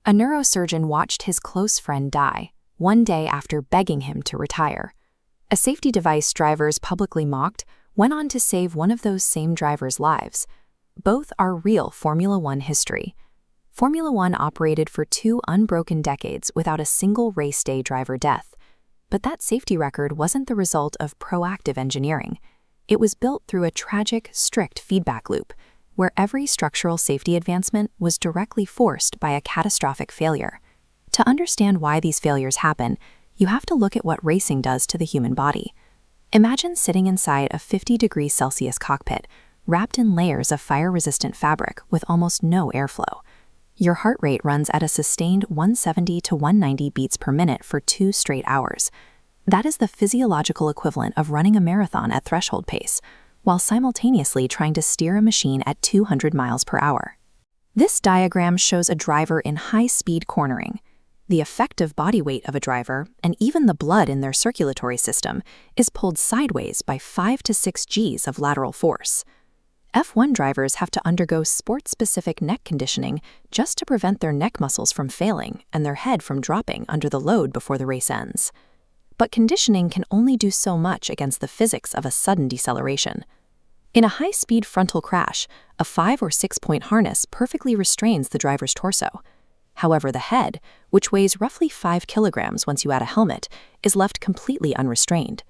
A neurosurgeon watched his close friend die, one day after begging him to retire. A safety device drivers publicly mocked went on to save one of those same drivers' lives. Both are real Formula One history. Formula One operated for 2 unbroken decades without a single race day driver death. But that safety record wasn't the result of proactive engineering. It was built through a tragic, strict feedback loop, where every structural safety advancement was directly forced by a catastrophic failure. To understand why these failures happen, you have to look at what racing does to the human body. Imagine sitting inside a 50-degree Celsius cockpit, wrapped in layers of fire-resistant fabric with almost no airflow. Your heart rate runs at a sustained 170 to 190 beats per minute for 2 straight hours. That is the physiological equivalent of running a marathon at threshold pace, while simultaneously trying to steer a machine at 200 miles per hour. This diagram shows a driver in high-speed cornering. The effective body weight of a driver, and even the blood in their circulatory system, is pulled sideways by 5 to 6 Gs of lateral force. F1 drivers have to undergo sport-specific neck conditioning just to prevent their neck muscles from failing and their head from dropping under the load before the race ends. But conditioning can only do so much against the physics of a sudden deceleration. In a high-speed frontal crash, a 5 or 6-point harness perfectly restrains the driver's torso. However, the head, which weighs roughly 5 kilograms once you add a helmet, is left completely unrestrained.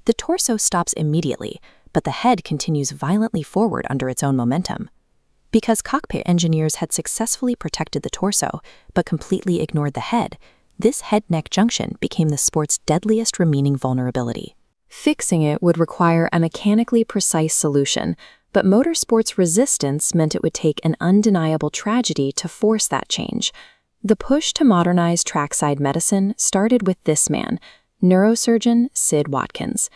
The torso stops immediately, but the head continues violently forward under its own momentum. Because cockpit engineers had successfully protected the torso, but completely ignored the head, this head-neck junction became the sport's deadliest remaining vulnerability. Fixing it would require a mechanically precise solution, but motorsport's resistance meant it would take an undeniable tragedy to force that change. The push to modernize trackside medicine started with this man, neurosurgeon Sid Watkins.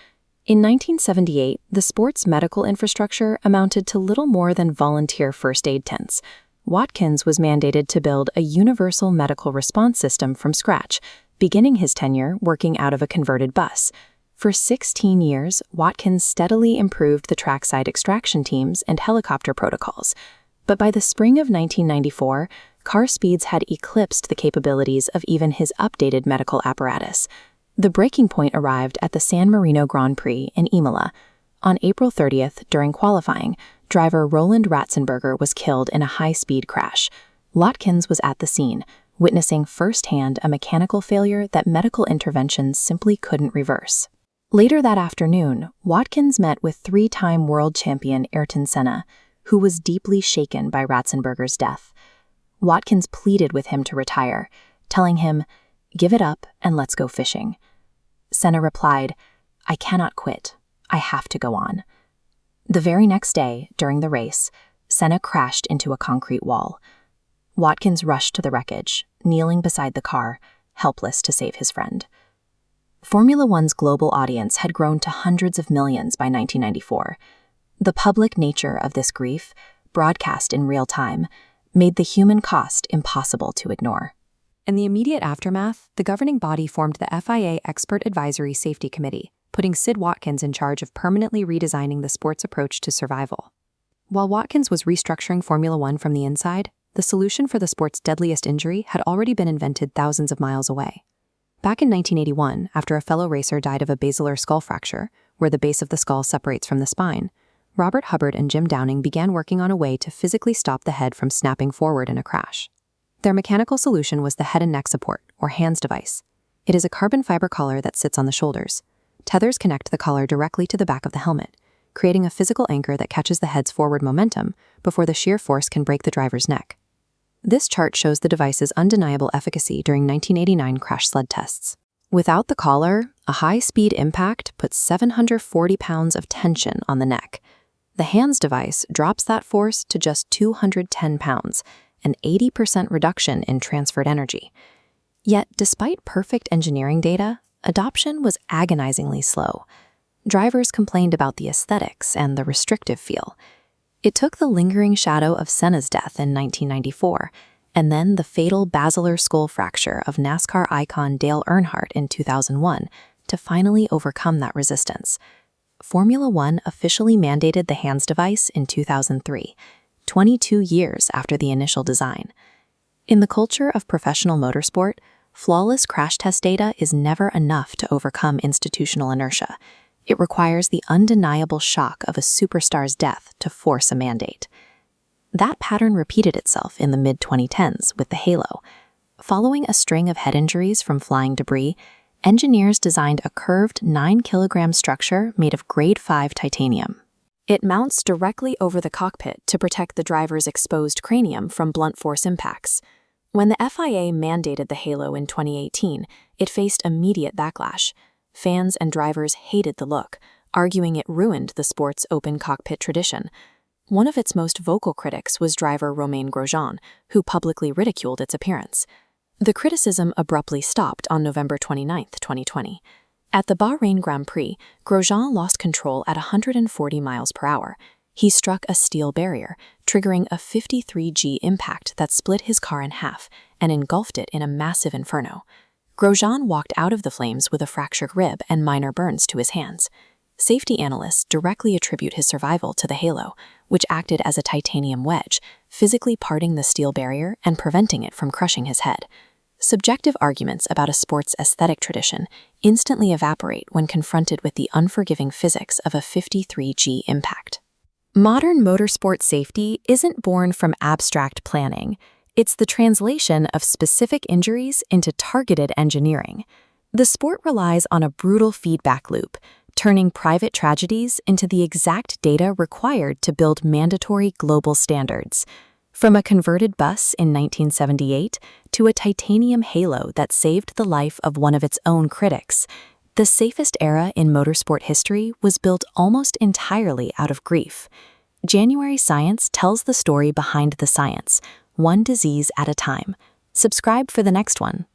In 1978, the sport's medical infrastructure amounted to little more than volunteer first aid tents. Watkins was mandated to build a universal medical response system from scratch, beginning his tenure working out of a converted bus. For 16 years, Watkins steadily improved the trackside extraction teams and helicopter protocols. But by the spring of 1994, car speeds had eclipsed the capabilities of even his updated medical apparatus. The breaking point arrived at the San Marino Grand Prix in Imola. On April 30th, during qualifying, driver Roland Ratzenberger was killed in a high-speed crash. Watkins was at the scene, witnessing firsthand a mechanical failure that medical interventions simply couldn't reverse. Later that afternoon, Watkins met with 3-time world champion Ayrton Senna, who was deeply shaken by Ratzenberger's death. Watkins pleaded with him to retire, telling him, "Give it up and let's go fishing." Senna replied, "I cannot quit. I have to go on." The very next day, during the race, Senna crashed into a concrete wall. Watkins rushed to the wreckage, kneeling beside the car, helpless to save his friend. Formula One's global audience had grown to hundreds of millions by 1994. The public nature of this grief, broadcast in real time, made the human cost impossible to ignore. In the immediate aftermath, the governing body formed the FIA Expert Advisory Safety Committee, putting Sid Watkins in charge of permanently redesigning the sport's approach to survival. While Watkins was restructuring Formula One from the inside, the solution for the sport's deadliest injury had already been invented thousands of miles away. Back in 1981, after a fellow racer died of a basilar skull fracture, where the base of the skull separates from the spine, Robert Hubbard and Jim Downing began working on a way to physically stop the head from snapping forward in a crash. Their mechanical solution was the head and neck support, or HANDS device. It is a carbon fiber collar that sits on the shoulders. Tethers connect the collar directly to the back of the helmet, creating a physical anchor that catches the head's forward momentum before the sheer force can break the driver's neck. This chart shows the device's undeniable efficacy during 1989 crash sled tests. Without the collar, a high-speed impact puts 740 pounds of tension on the neck. The HANDS device drops that force to just 210 pounds, an 80% reduction in transferred energy. Yet, despite perfect engineering data, adoption was agonizingly slow. Drivers complained about the aesthetics and the restrictive feel. It took the lingering shadow of Senna's death in 1994, and then the fatal basilar skull fracture of NASCAR icon Dale Earnhardt in 2001 to finally overcome that resistance. Formula One officially mandated the HANDS device in 2003, 22 years after the initial design. In the culture of professional motorsport, flawless crash test data is never enough to overcome institutional inertia. It requires the undeniable shock of a superstar's death to force a mandate. That pattern repeated itself in the mid-2010s with the Halo. Following a string of head injuries from flying debris, engineers designed a curved 9-kilogram structure made of grade 5 titanium. It mounts directly over the cockpit to protect the driver's exposed cranium from blunt force impacts. When the FIA mandated the Halo in 2018, it faced immediate backlash. Fans and drivers hated the look, arguing it ruined the sport's open cockpit tradition. One of its most vocal critics was driver Romain Grosjean, who publicly ridiculed its appearance. The criticism abruptly stopped on November 29, 2020. At the Bahrain Grand Prix, Grosjean lost control at 140 miles per hour. He struck a steel barrier, triggering a 53G impact that split his car in half and engulfed it in a massive inferno. Grosjean walked out of the flames with a fractured rib and minor burns to his hands. Safety analysts directly attribute his survival to the Halo, which acted as a titanium wedge, physically parting the steel barrier and preventing it from crushing his head. Subjective arguments about a sport's aesthetic tradition instantly evaporate when confronted with the unforgiving physics of a 53G impact. Modern motorsport safety isn't born from abstract planning. It's the translation of specific injuries into targeted engineering. The sport relies on a brutal feedback loop, turning private tragedies into the exact data required to build mandatory global standards. From a converted bus in 1978 to a titanium halo that saved the life of one of its own critics, the safest era in motorsport history was built almost entirely out of grief. January Science tells the story behind the science, one disease at a time. Subscribe for the next one.